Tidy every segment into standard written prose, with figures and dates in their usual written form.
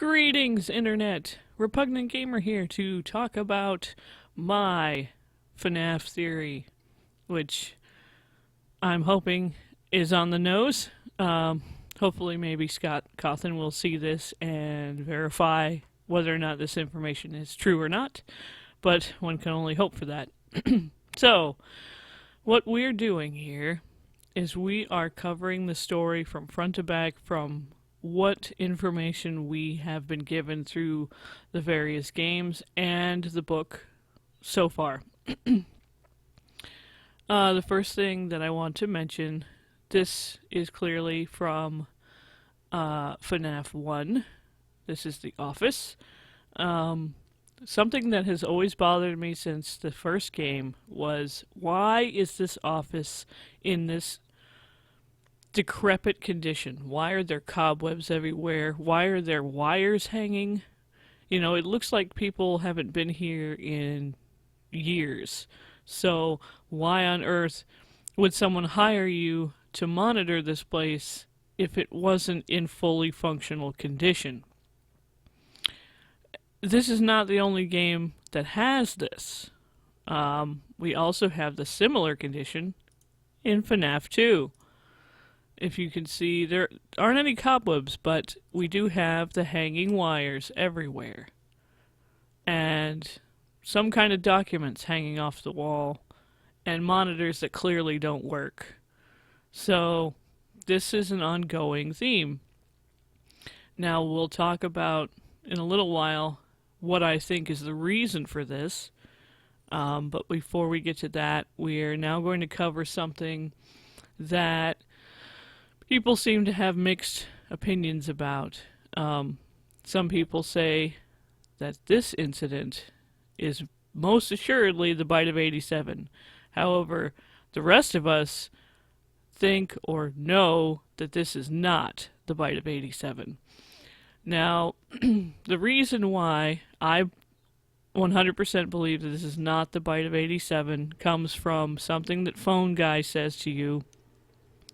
Greetings, Internet! Repugnant Gamer here to talk about my FNAF theory, which I'm hoping is on the nose. Hopefully maybe Scott Cawthon will see this and verify whether or not this information is true or not, but one can only hope for that. So, what we're doing here is we are covering the story from front to back from what information we have been given through the various games and the book so far. The first thing that I want to mention, this is clearly from FNAF 1. This is the office. Something that has always bothered me since the first game was, why is this office in this decrepit condition? Why are there cobwebs everywhere? Why are there wires hanging? You know, it looks like people haven't been here in years. So why on earth would someone hire you to monitor this place if it wasn't in fully functional condition? This is not the only game that has this. We also have the similar condition in FNAF 2. If you can see, there aren't any cobwebs, but we do have the hanging wires everywhere. And some kind of documents hanging off the wall, and monitors that clearly don't work. So, this is an ongoing theme. Now, we'll talk about, in a little while, what I think is the reason for this. But before we get to that, we're now going to cover something that people seem to have mixed opinions about. Some people say that this incident is most assuredly the Bite of 87. However, the rest of us think or know that this is not the Bite of 87. Now, the reason why I 100% believe that this is not the Bite of 87 comes from something that Phone Guy says to you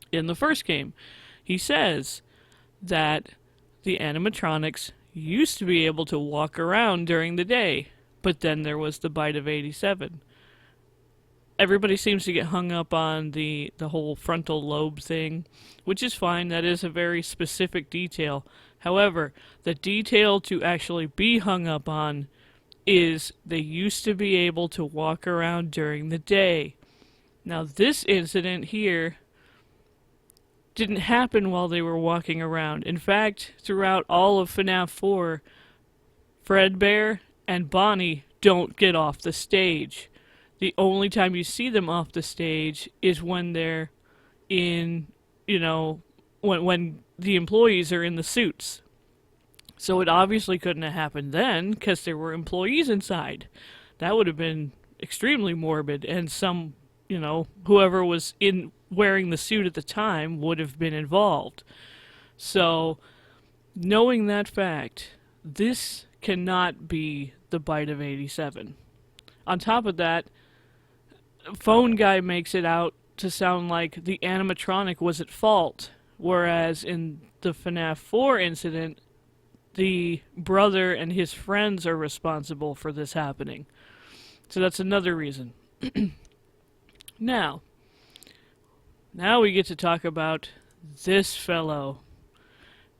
in the first game. He says that the animatronics used to be able to walk around during the day, but then there was the Bite of 87. Everybody seems to get hung up on the whole frontal lobe thing, which is fine. That is a very specific detail. However, the detail to actually be hung up on is they used to be able to walk around during the day. Now, this incident here didn't happen while they were walking around. In fact, throughout all of FNAF 4, Fredbear and Bonnie don't get off the stage. The only time you see them off the stage is when they're in, when the employees are in the suits. So it obviously couldn't have happened then, because there were employees inside. That would have been extremely morbid, and some, whoever was wearing the suit at the time would have been involved. So, knowing that fact, this cannot be the Bite of 87. On top of that, Phone Guy makes it out to sound like the animatronic was at fault, whereas in the FNAF 4 incident, the brother and his friends are responsible for this happening. So that's another reason. Now we get to talk about this fellow.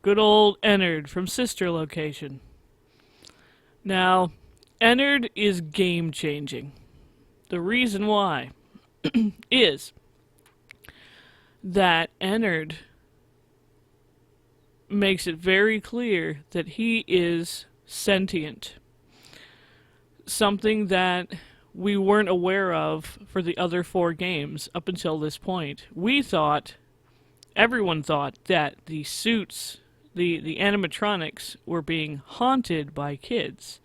Good old Ennard from Sister Location. Now, Ennard is game-changing. The reason why is that Ennard makes it very clear that he is sentient. Something that we weren't aware of for the other 4 games up until this point. Everyone thought that the suits, the animatronics, were being haunted by kids.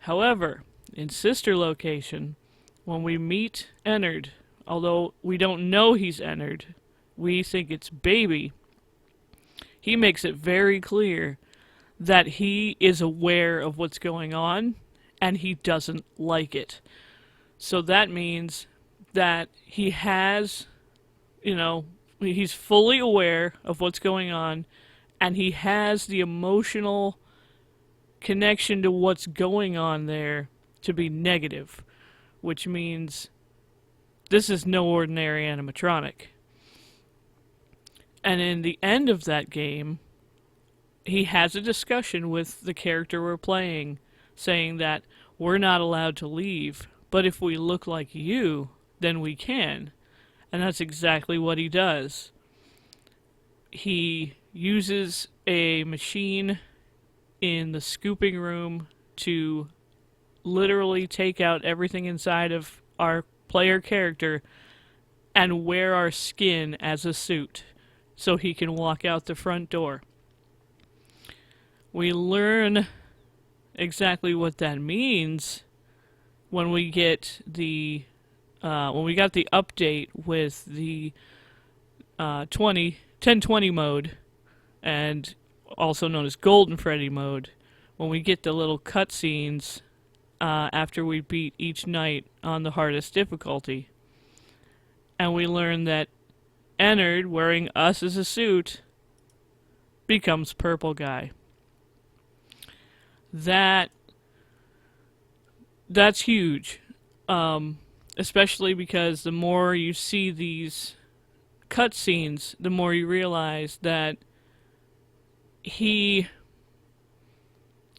However, in Sister Location, when we meet Ennard, although we don't know he's Ennard, we think it's Baby, he makes it very clear that he is aware of what's going on, and he doesn't like it. So that means that he has, he's fully aware of what's going on, and he has the emotional connection to what's going on there to be negative, which means this is no ordinary animatronic. And in the end of that game, he has a discussion with the character we're playing, saying that we're not allowed to leave, but if we look like you, then we can. And that's exactly what he does. He uses a machine in the scooping room to literally take out everything inside of our player character and wear our skin as a suit so he can walk out the front door. We learn exactly what that means when we get the when we got the update with the 1020 mode, and also known as Golden Freddy mode. When we get the little cutscenes after we beat each night on the hardest difficulty, and we learn that Ennard, wearing us as a suit, becomes Purple Guy. That's huge, especially because the more you see these cutscenes, the more you realize that he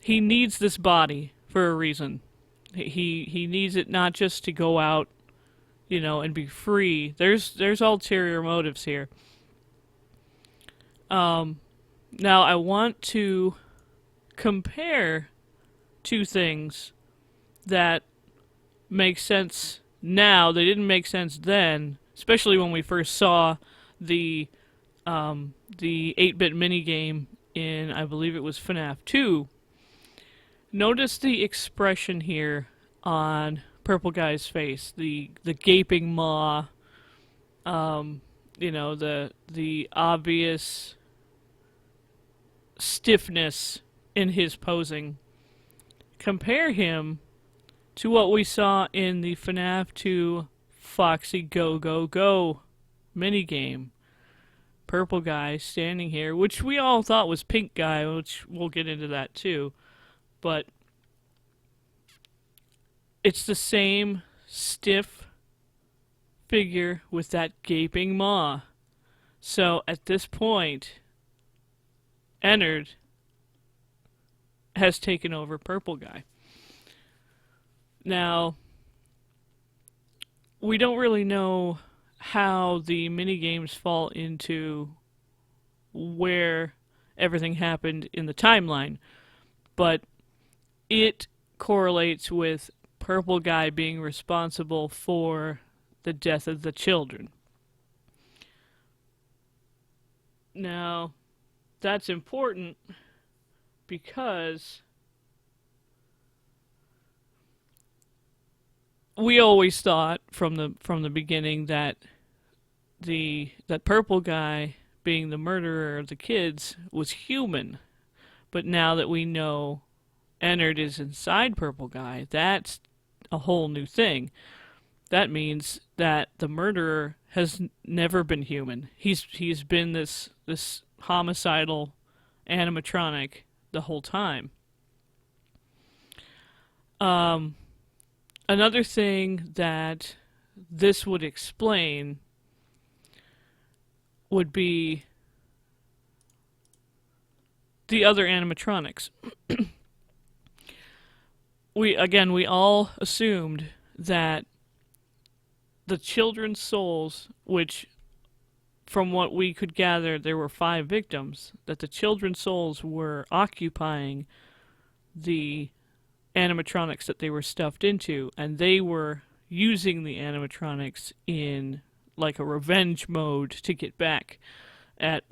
needs this body for a reason. He needs it not just to go out, and be free. There's ulterior motives here. Now I want to compare two things that make sense now. They didn't make sense then, especially when we first saw the 8-bit minigame in, I believe it was FNAF 2. Notice the expression here on Purple Guy's face, the gaping maw, the obvious stiffness in his posing. Compare him to what we saw in the FNAF 2 Foxy Go Go Go minigame. Purple Guy standing here, which we all thought was Pink Guy, which we'll get into that too. But it's the same stiff figure with that gaping maw. So at this point, Ennard has taken over Purple Guy. Now, we don't really know how the minigames fall into where everything happened in the timeline, but it correlates with Purple Guy being responsible for the death of the children. Now, that's important because we always thought from the beginning that that Purple Guy, being the murderer of the kids, was human. But now that we know Ennard is inside Purple Guy, that's a whole new thing. That means that the murderer has never been human. He's been this homicidal animatronic the whole time. Another thing that this would explain would be the other animatronics. We all assumed that the children's souls, which from what we could gather there were 5 victims, that the children's souls were occupying the animatronics that they were stuffed into, and they were using the animatronics in like a revenge mode to get back at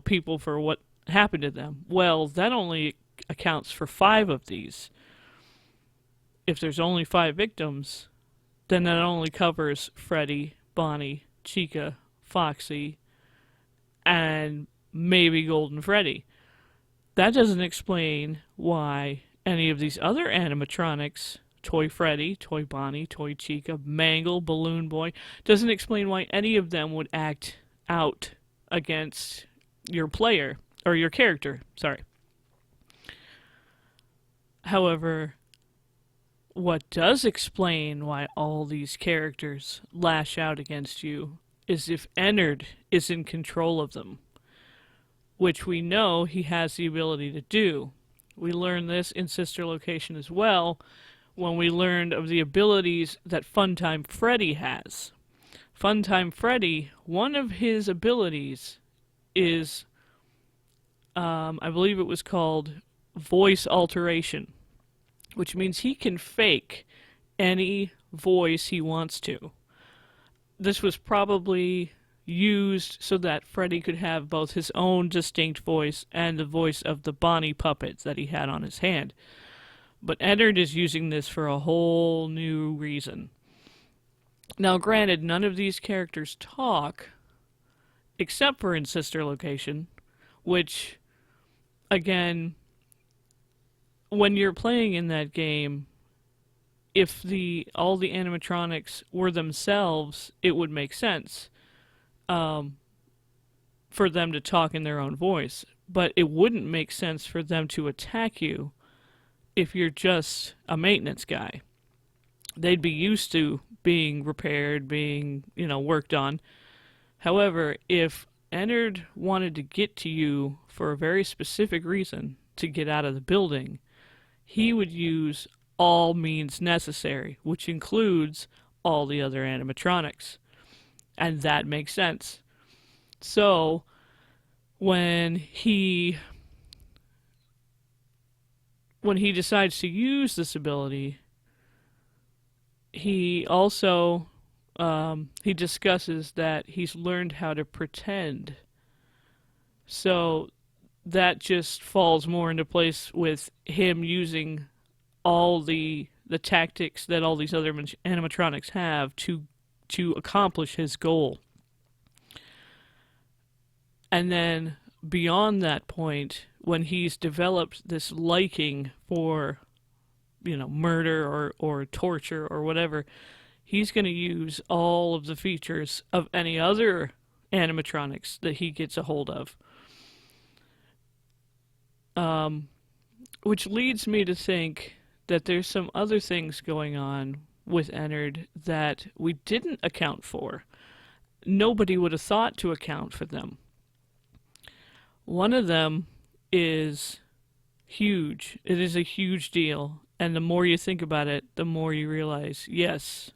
people for what happened to them. Well, that only accounts for 5 of these. If there's only 5 victims, then that only covers Freddy, Bonnie, Chica, Foxy, and maybe Golden Freddy. That doesn't explain why any of these other animatronics, Toy Freddy, Toy Bonnie, Toy Chica, Mangle, Balloon Boy, doesn't explain why any of them would act out against your player, or your character, sorry. However, what does explain why all these characters lash out against you is if Ennard is in control of them, which we know he has the ability to do. We learned this in Sister Location as well when we learned of the abilities that Funtime Freddy has. Funtime Freddy, one of his abilities is, I believe it was called voice alteration, which means he can fake any voice he wants to. This was probably used so that Freddy could have both his own distinct voice and the voice of the Bonnie puppet that he had on his hand. But Ennard is using this for a whole new reason. Now, granted, none of these characters talk, except for in Sister Location, which, again, when you're playing in that game, if all the animatronics were themselves, it would make sense for them to talk in their own voice. But it wouldn't make sense for them to attack you if you're just a maintenance guy. They'd be used to being repaired, being, worked on. However, if Ennard wanted to get to you for a very specific reason, to get out of the building, he would use all means necessary, which includes all the other animatronics. And that makes sense. So, when he decides to use this ability, he also he discusses that he's learned how to pretend. So that just falls more into place with him using all the tactics that all these other animatronics have to accomplish his goal. And then beyond that point, when he's developed this liking for, murder or torture or whatever, he's going to use all of the features of any other animatronics that he gets a hold of. Which leads me to think that there's some other things going on with Ennard that we didn't account for. Nobody would have thought to account for them. One of them is huge. It is a huge deal. And the more you think about it, the more you realize, yes,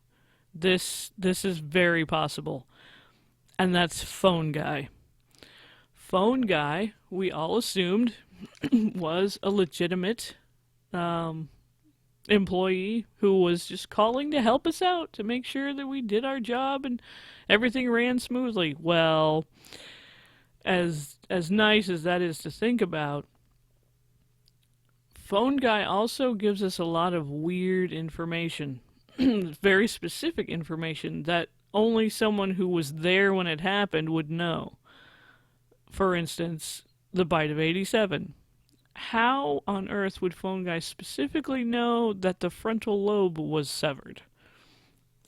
this is very possible. And that's Phone Guy. Phone Guy, we all assumed, was a legitimate employee who was just calling to help us out, to make sure that we did our job and everything ran smoothly. Well, as nice as that is to think about, Phone Guy also gives us a lot of weird information. Very specific information that only someone who was there when it happened would know. For instance, the bite of 87. How on earth would Phone Guy specifically know that the frontal lobe was severed?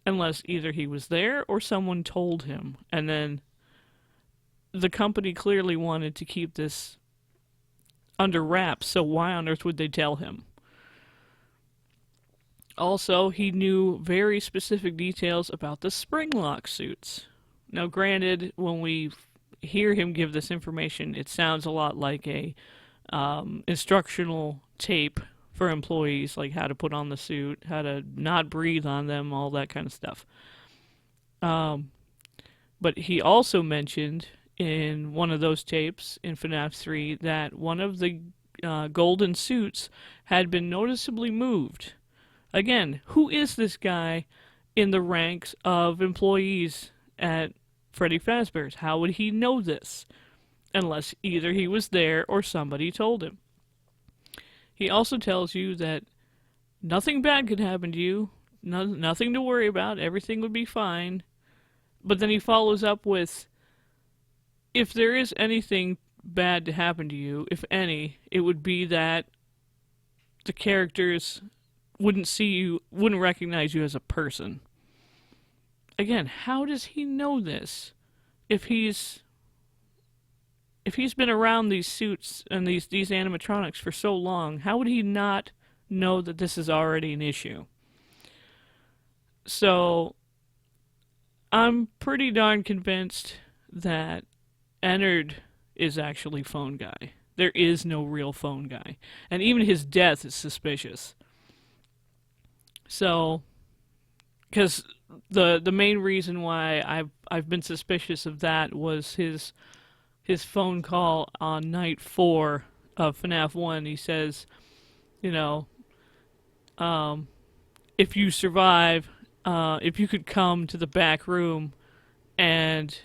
Unless either he was there or someone told him. And then the company clearly wanted to keep this under wraps, so why on earth would they tell him? Also, he knew very specific details about the spring lock suits. Now, granted, when we hear him give this information, it sounds a lot like a instructional tape for employees, like how to put on the suit, how to not breathe on them, all that kind of stuff. But he also mentioned in one of those tapes in FNAF 3 that one of the golden suits had been noticeably moved. Again, who is this guy in the ranks of employees at Freddy Fazbear's? How would he know this? Unless either he was there or somebody told him. He also tells you that nothing bad could happen to you, nothing to worry about, everything would be fine. But then he follows up with, if there is anything bad to happen to you, if any, it would be that the characters wouldn't recognize you as a person. Again, how does he know this? If he's been around these suits and these animatronics for so long, how would he not know that this is already an issue. So I'm pretty darn convinced that Ennard is actually Phone Guy. There is no real Phone Guy. And even his death is suspicious. So, because the main reason why I've been suspicious of that was his phone call on night 4 of FNAF 1. He says, you know, if you survive, if you could come to the back room and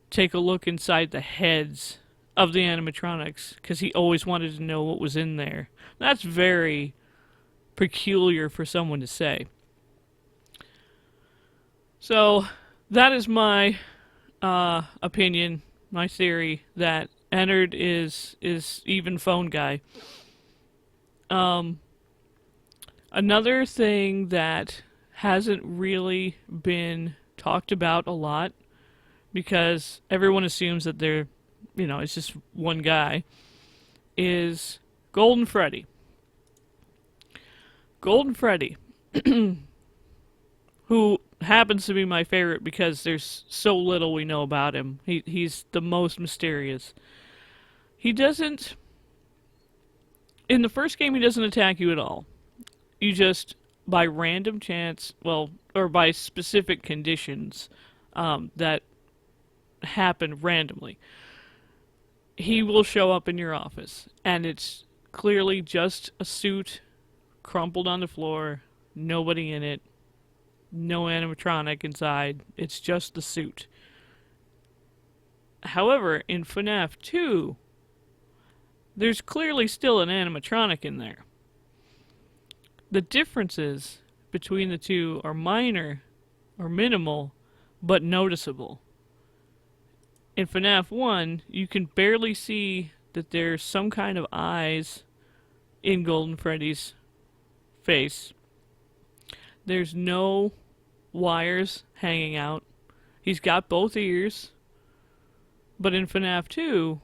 take a look inside the heads of the animatronics, because he always wanted to know what was in there. That's very peculiar for someone to say. So, that is my opinion, my theory, that Ennard is even Phone Guy. Another thing that hasn't really been talked about a lot, because everyone assumes that they're, it's just one guy, is Golden Freddy. Golden Freddy, who happens to be my favorite because there's so little we know about him. He's the most mysterious. He doesn't... In the first game, he doesn't attack you at all. You just, by random chance, or by specific conditions that happen randomly, he will show up in your office. And it's clearly just a suit crumpled on the floor, nobody in it, no animatronic inside, it's just the suit. However, in FNAF 2, there's clearly still an animatronic in there. The differences between the two are minor or minimal, but noticeable. In FNAF 1, you can barely see that there's some kind of eyes in Golden Freddy's face. There's no wires hanging out. He's got both ears. But in FNAF 2,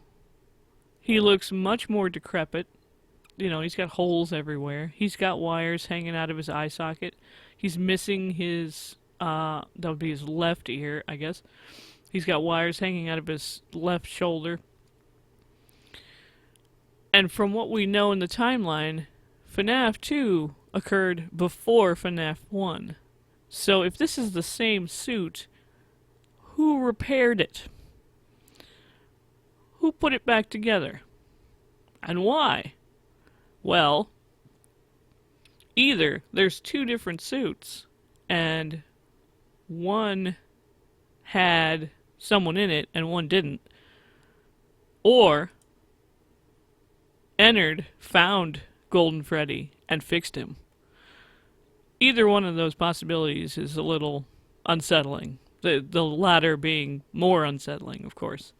he looks much more decrepit. He's got holes everywhere. He's got wires hanging out of his eye socket. He's missing his, that would be his left ear, I guess. He's got wires hanging out of his left shoulder. And from what we know in the timeline, FNAF 2 occurred before FNAF 1. So if this is the same suit, who repaired it? Who put it back together? And why? Well, either there's two different suits, and one had someone in it and one didn't, or Ennard found Golden Freddy and fixed him. Either one of those possibilities is a little unsettling. The latter being more unsettling, of course.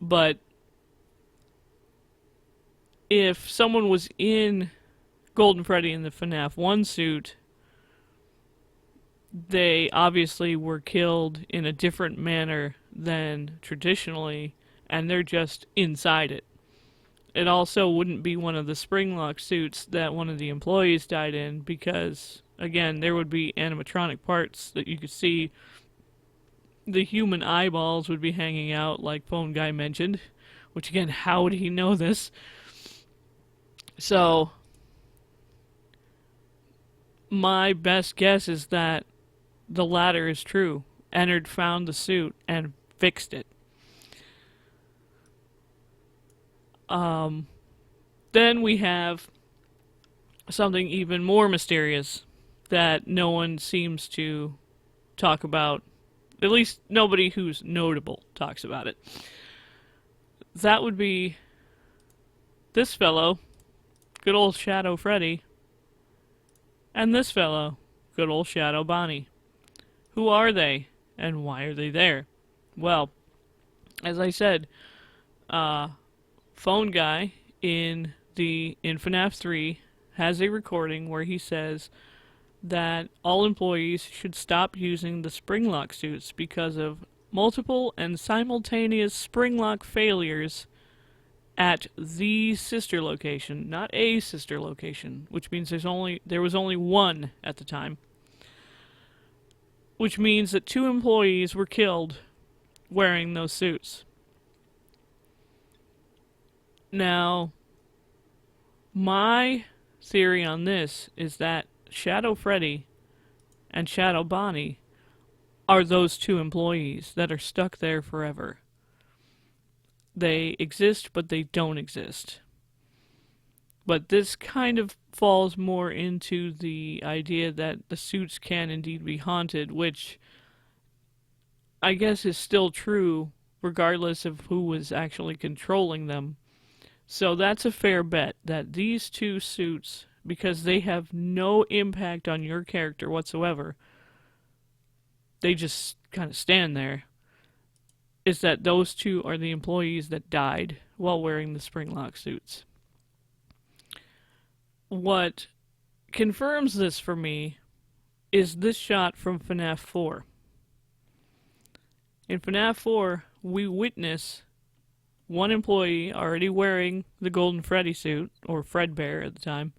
But if someone was in Golden Freddy in the FNAF 1 suit, they obviously were killed in a different manner than traditionally, and they're just inside it. It also wouldn't be one of the Springlock suits that one of the employees died in, because, again, there would be animatronic parts that you could see. The human eyeballs would be hanging out, like Phone Guy mentioned, which, again, how would he know this? So, my best guess is that the latter is true. Ennard found the suit and fixed it. Then we have something even more mysterious that no one seems to talk about. At least nobody who's notable talks about it. That would be this fellow, good old Shadow Freddy, and this fellow, good old Shadow Bonnie. Who are they, and why are they there? Well, as I said, Phone Guy in FNAF 3 has a recording where he says that all employees should stop using the Springlock suits because of multiple and simultaneous Springlock failures at the sister location, not a sister location, which means there was only one at the time. Which means that 2 employees were killed wearing those suits. Now, my theory on this is that Shadow Freddy and Shadow Bonnie are those 2 employees that are stuck there forever. They exist, but they don't exist. But this kind of falls more into the idea that the suits can indeed be haunted, which I guess is still true regardless of who was actually controlling them. So that's a fair bet that these 2 suits, because they have no impact on your character whatsoever, they just kind of stand there, is that those 2 are the employees that died while wearing the springlock suits. What confirms this for me is this shot from FNAF 4. In FNAF 4, we witness one employee already wearing the Golden Freddy suit, or Fredbear at the time,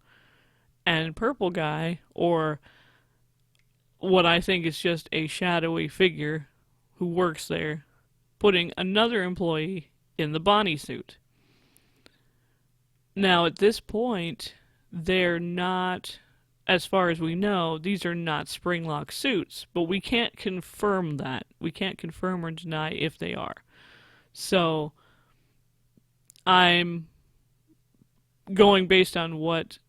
and Purple Guy, or what I think is just a shadowy figure who works there, putting another employee in the Bonnie suit. Now, at this point, they're not, as far as we know, these are not springlock suits, but we can't confirm that. We can't confirm or deny if they are. So, I'm going based on what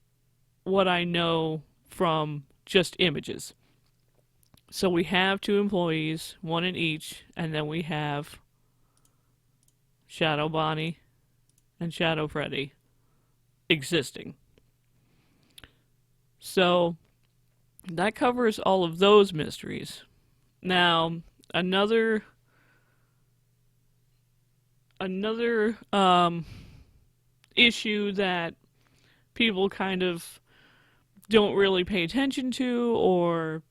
I know from just images. So we have 2 employees, 1 in each, and then we have Shadow Bonnie and Shadow Freddy existing. So that covers all of those mysteries. Now, another issue that people kind of don't really pay attention to, or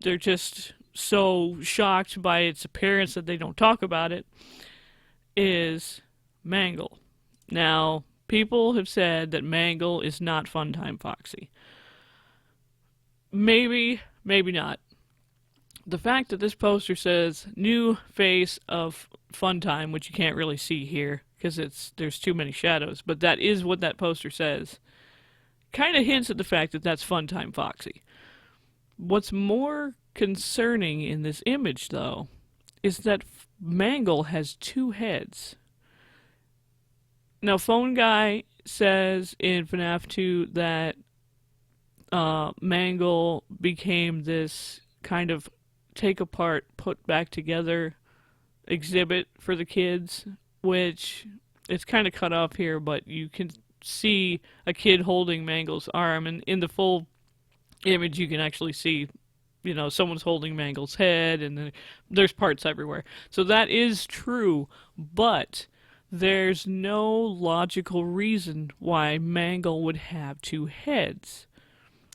they're just so shocked by its appearance that they don't talk about it, is Mangle. Now, people have said that Mangle is not Funtime Foxy. Maybe, maybe not. The fact that this poster says new face of Funtime, which you can't really see here because there's too many shadows, but that is what that poster says, kind of hints at the fact that that's Funtime Foxy. What's more concerning in this image, though, is that Mangle has 2 heads. Now, Phone Guy says in FNAF 2 that Mangle became this kind of take apart, put back together exhibit for the kids, which it's kind of cut off here, but you can see a kid holding Mangle's arm, and in the full image you can actually see, someone's holding Mangle's head, and there's parts everywhere. So that is true, but there's no logical reason why Mangle would have 2 heads.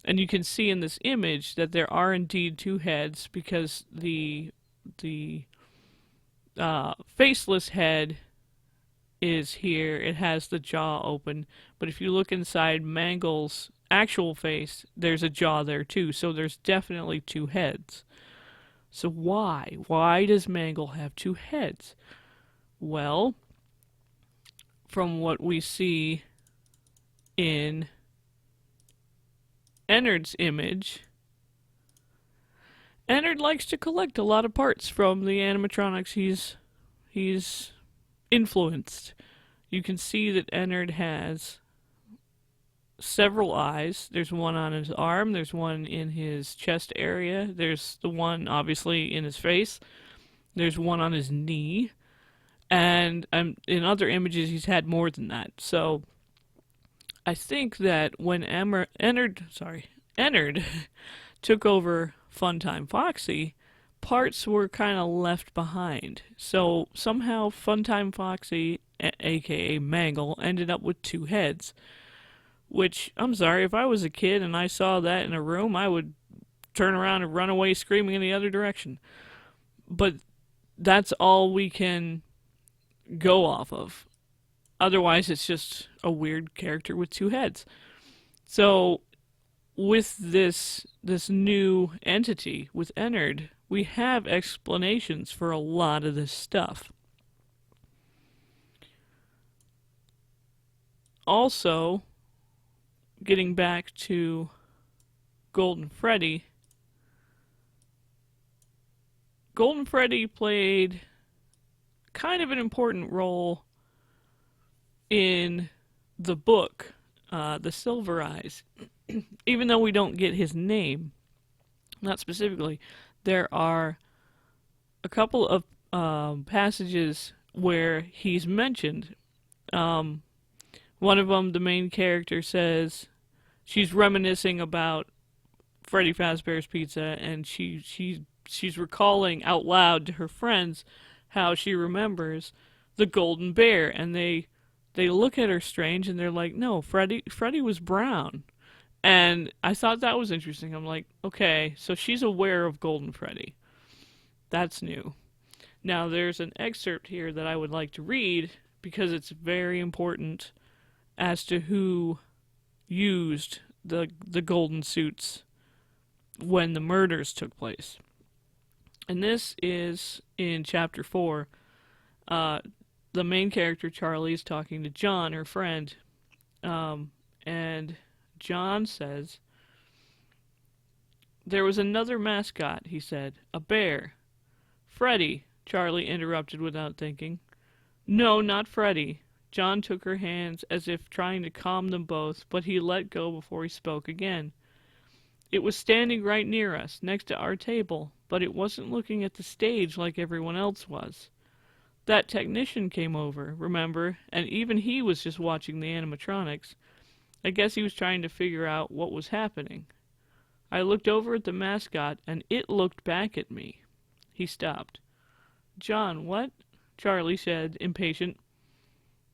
And you can see in this image that there are indeed 2 heads, because the faceless head is here. It has the jaw open, but if you look inside Mangle's actual face, there's a jaw there too, so there's definitely 2 heads. So why? Why does Mangle have 2 heads? Well, from what we see in Ennard's image, Ennard likes to collect a lot of parts from the animatronics he's influenced. You can see that Ennard has several eyes. There's one on his arm, there's one in his chest area, there's the one obviously in his face, there's one on his knee, and in other images he's had more than that. So I think that when Ennard took over Funtime Foxy, parts were kind of left behind. So somehow Funtime Foxy, aka Mangle, ended up with 2 heads. Which, I'm sorry, if I was a kid and I saw that in a room, I would turn around and run away screaming in the other direction. But that's all we can go off of. Otherwise, it's just a weird character with two heads. So with this new entity with Ennard, we have explanations for a lot of this stuff. Also, getting back to Golden Freddy, Golden Freddy played kind of an important role in the book, The Silver Eyes. Even though we don't get his name, not specifically, there are a couple of passages where he's mentioned. Um, One of them, the main character says she's reminiscing about Freddy Fazbear's Pizza, and she's recalling out loud to her friends how she remembers the golden bear, and they look at her strange, and they're like, "No, Freddy was brown." And I thought that was interesting. I'm like, okay, so she's aware of Golden Freddy. That's new. Now, there's an excerpt here that I would like to read because it's very important as to who used the golden suits when the murders took place. And this is in chapter 4. The main character, Charlie, is talking to John, her friend. And John says, "There was another mascot," he said. "A bear." "Freddy," Charlie interrupted without thinking. "No, not Freddy." John took her hands as if trying to calm them both, but he let go before he spoke again. "It was standing right near us, next to our table, but it wasn't looking at the stage like everyone else was. That technician came over, remember, and even he was just watching the animatronics. I guess he was trying to figure out what was happening. I looked over at the mascot, and it looked back at me." He stopped. "John, what?" Charlie said, impatient.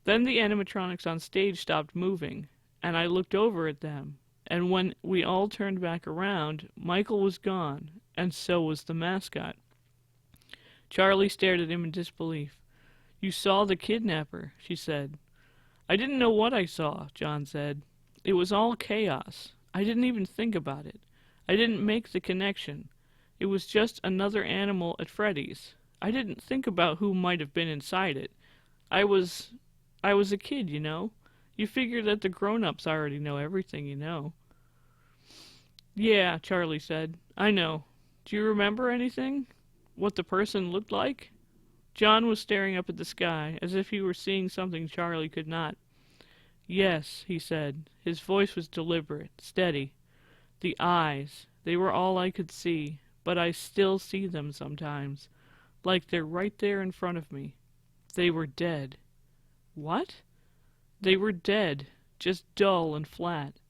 "Then the animatronics on stage stopped moving, and I looked over at them, and when we all turned back around, Michael was gone, and so was the mascot." Charlie stared at him in disbelief. "You saw the kidnapper," she said. "I didn't know what I saw," John said. "It was all chaos. I didn't even think about it. I didn't make the connection. It was just another animal at Freddy's. I didn't think about who might have been inside it. I was a kid, you know. You figure that the grown-ups already know everything you know." "Yeah," Charlie said. "I know. Do you remember anything? What the person looked like?" John was staring up at the sky, as if he were seeing something Charlie could not. "Yes," he said. His voice was deliberate, steady. "The eyes, they were all I could see, but I still see them sometimes, like they're right there in front of me. They were dead." "What?" "They were dead, just dull and flat,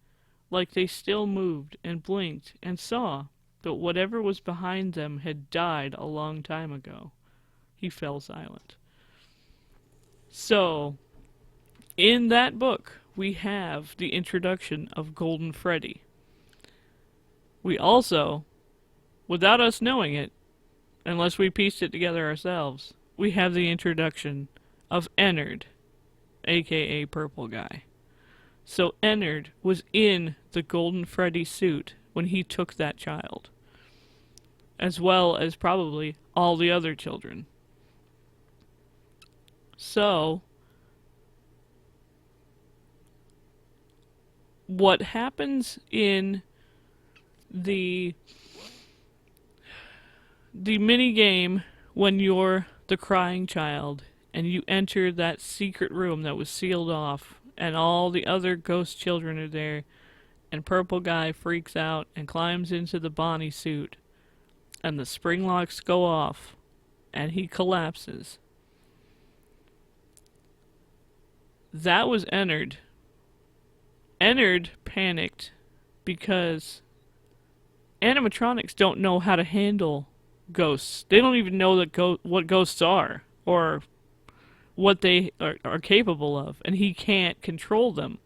like they still moved and blinked and saw, but whatever was behind them had died a long time ago." He fell silent. So, in that book, we have the introduction of Golden Freddy. We also, without us knowing it, unless we pieced it together ourselves, we have the introduction of Ennard, aka Purple Guy. So Ennard was in the Golden Freddy suit when he took that child, as well as probably all the other children. So, what happens in the mini game when you're the crying child and you enter that secret room that was sealed off and all the other ghost children are there, and Purple Guy freaks out and climbs into the Bonnie suit, and the spring locks go off and he collapses. That was Ennard. Ennard panicked because animatronics don't know how to handle ghosts. They don't even know that what ghosts are or what they are capable of, and he can't control them.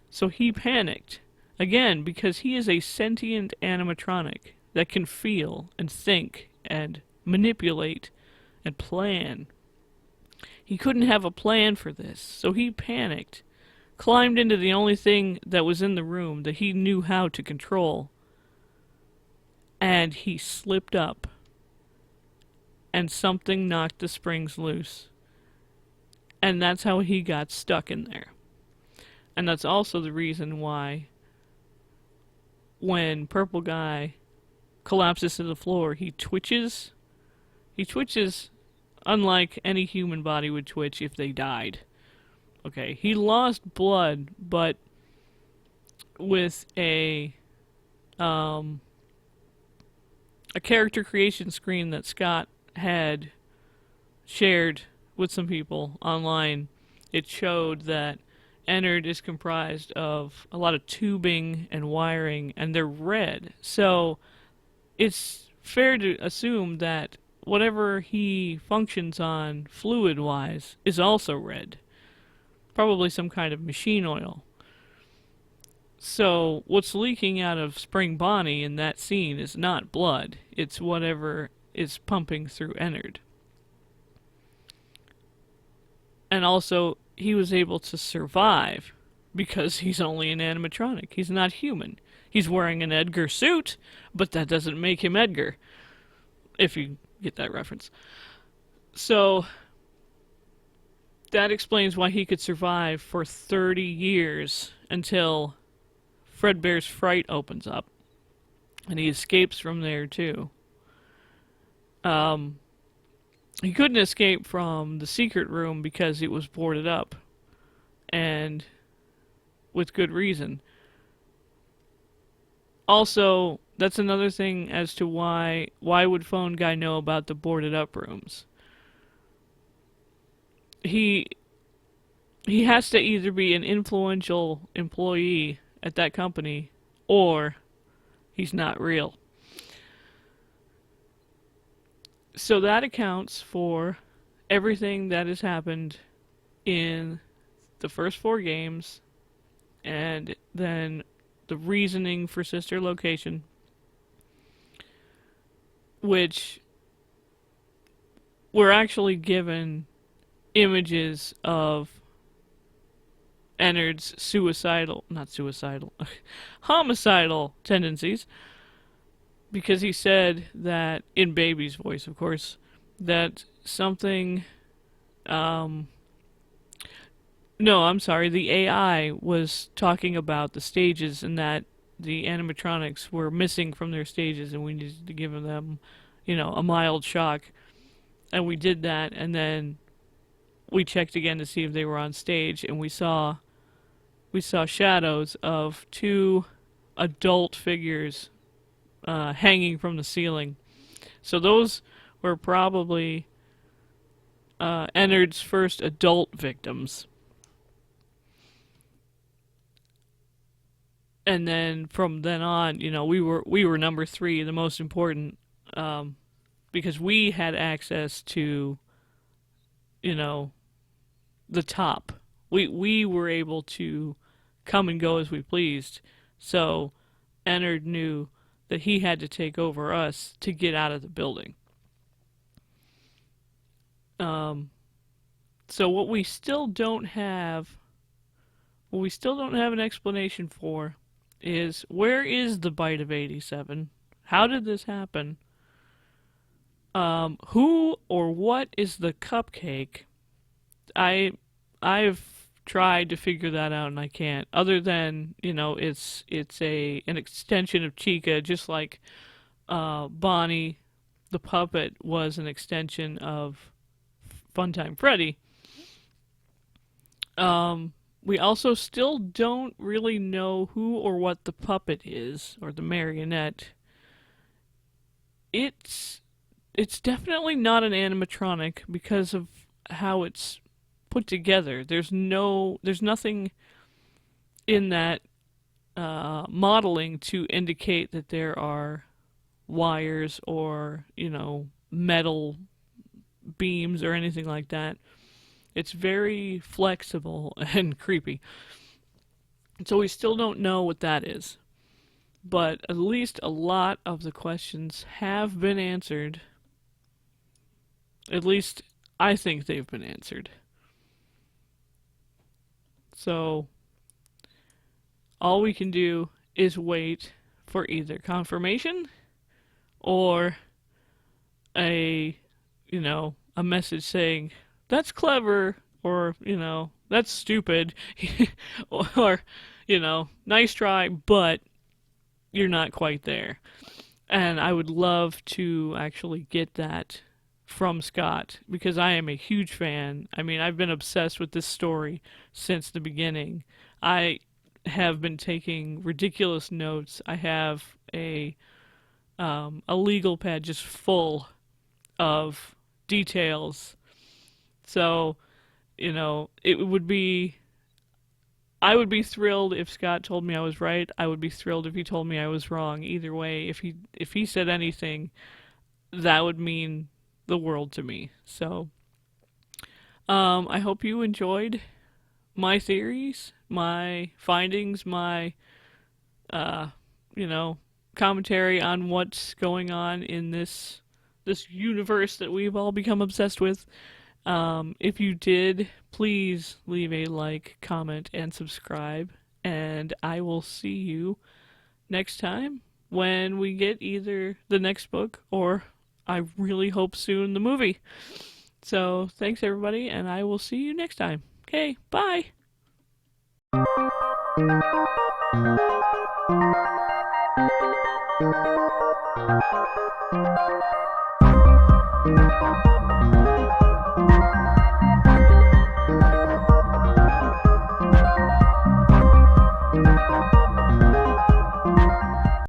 So he panicked, again, because he is a sentient animatronic that can feel and think and manipulate and plan. He couldn't have a plan for this, so he panicked, climbed into the only thing that was in the room that he knew how to control, and he slipped up, and something knocked the springs loose. And that's how he got stuck in there. And that's also the reason why when Purple Guy collapses to the floor, he twitches. He twitches unlike any human body would twitch if they died. Okay, he lost blood, but with a character creation screen that Scott had shared with some people online, it showed that Ennard is comprised of a lot of tubing and wiring, and they're red. So it's fair to assume that whatever he functions on fluid-wise is also red. Probably some kind of machine oil. So what's leaking out of Spring Bonnie in that scene is not blood. It's whatever is pumping through Ennard. And also, he was able to survive because he's only an animatronic. He's not human. He's wearing an Edgar suit, but that doesn't make him Edgar, if you get that reference. So, that explains why he could survive for 30 years until Fredbear's Fright opens up. And he escapes from there, too. He couldn't escape from the secret room because it was boarded up. And with good reason. Also, that's another thing as to why would Phone Guy know about the boarded up rooms? He has to either be an influential employee at that company or he's not real. So that accounts for everything that has happened in the first 4 games, and then the reasoning for Sister Location, which we're actually given images of Ennard's homicidal tendencies. Because he said that, in Baby's voice, of course, that something, no, I'm sorry, the AI was talking about the stages and that the animatronics were missing from their stages and we needed to give them, a mild shock. And we did that, and then we checked again to see if they were on stage, and we saw shadows of 2 adult figures hanging from the ceiling. So those were probably Ennard's first adult victims. And then from then on, we were number 3, the most important, because we had access to, the top. We were able to come and go as we pleased. So Ennard knew that he had to take over us to get out of the building. So what we still don't have an explanation for is, where is the bite of 87? How did this happen? Who or what is the cupcake? I've tried to figure that out and I can't. Other than, it's an extension of Chica, just like Bonnie the puppet was an extension of Funtime Freddy. We also still don't really know who or what the puppet is, or the marionette. It's definitely not an animatronic because of how it's put together. There's nothing in that modeling to indicate that there are wires or, metal beams or anything like that. It's very flexible and creepy. So we still don't know what that is. But at least a lot of the questions have been answered. At least I think they've been answered. So all we can do is wait for either confirmation or a, a message saying, that's clever, or, that's stupid, or, nice try, but you're not quite there. And I would love to actually get that from Scott because I am a huge fan. I mean, I've been obsessed with this story since the beginning. I have been taking ridiculous notes. I have a legal pad just full of details. So, it would be I would be thrilled if Scott told me I was right. I would be thrilled if he told me I was wrong. Either way, if he said anything, that would mean the world to me. So, I hope you enjoyed my theories, my findings, my you know, commentary on what's going on in this universe that we've all become obsessed with. If you did, please leave a like, comment, and subscribe. And I will see you next time when we get either the next book or I really hope soon the movie. So thanks everybody, and I will see you next time. Okay, bye.